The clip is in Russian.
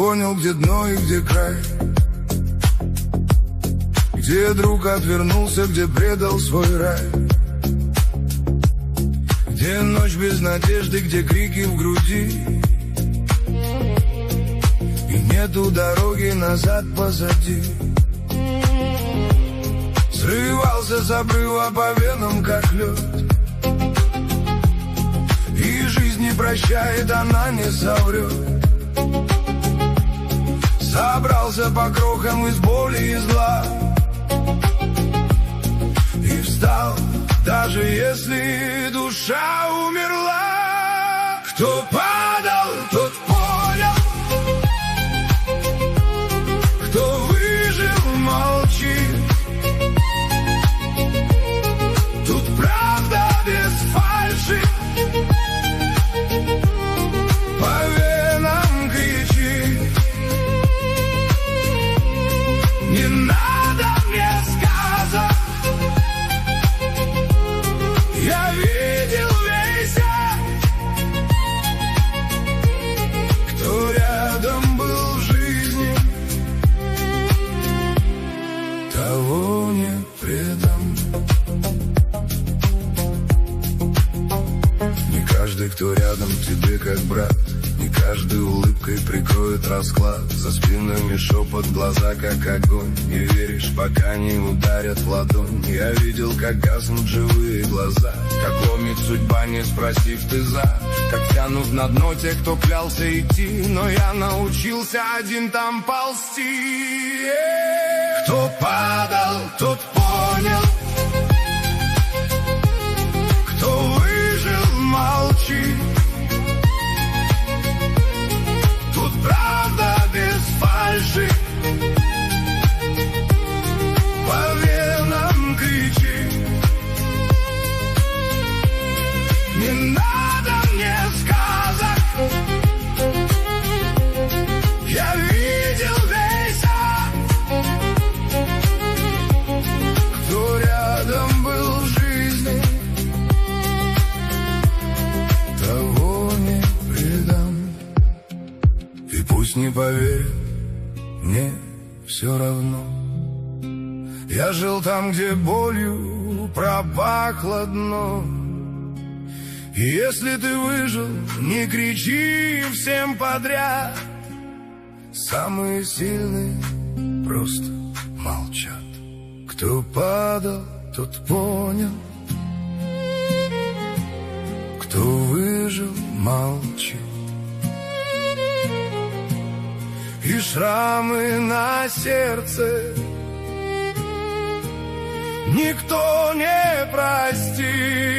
понял, где дно и где край, где друг отвернулся, где предал свой рай, где ночь без надежды, где крики в груди, и нету дороги назад позади. Срывался с обрыва по венам, как лед, и жизнь не прощает, она не соврет. Собрался по крохам из боли и зла и встал, даже если душа умерла. Кто падал, тот понял, кто выжил, молчит. Тут правда без фальши, по венам кричит. Не надо мне сказок, я видел весь, кто рядом был в жизни, того не предам. Не каждый, кто рядом тебе как брат, не каждой улыбкой прикроет расклад. За спинами шепот, глаза как огонь. Не веришь, пока не ударят в ладонь. Я видел, как гаснут живые глаза, как ломит судьба, не спросив ты за. Как тянут на дно те, кто клялся идти, но я научился один там ползти. Кто падал, тот понял, кто выжил, молчит. Тут правда без фальши, по венам кричит. Не надо мне сказок, я видел весь, кто рядом был в жизни, того не предам. И пусть не поверят, мне все равно. Я жил там, где болью пропахло дно. И если ты выжил, не кричи всем подряд. Самые сильные просто молчат. Кто падал, тот понял, кто выжил, молчит. И шрамы на сердце никто не простит.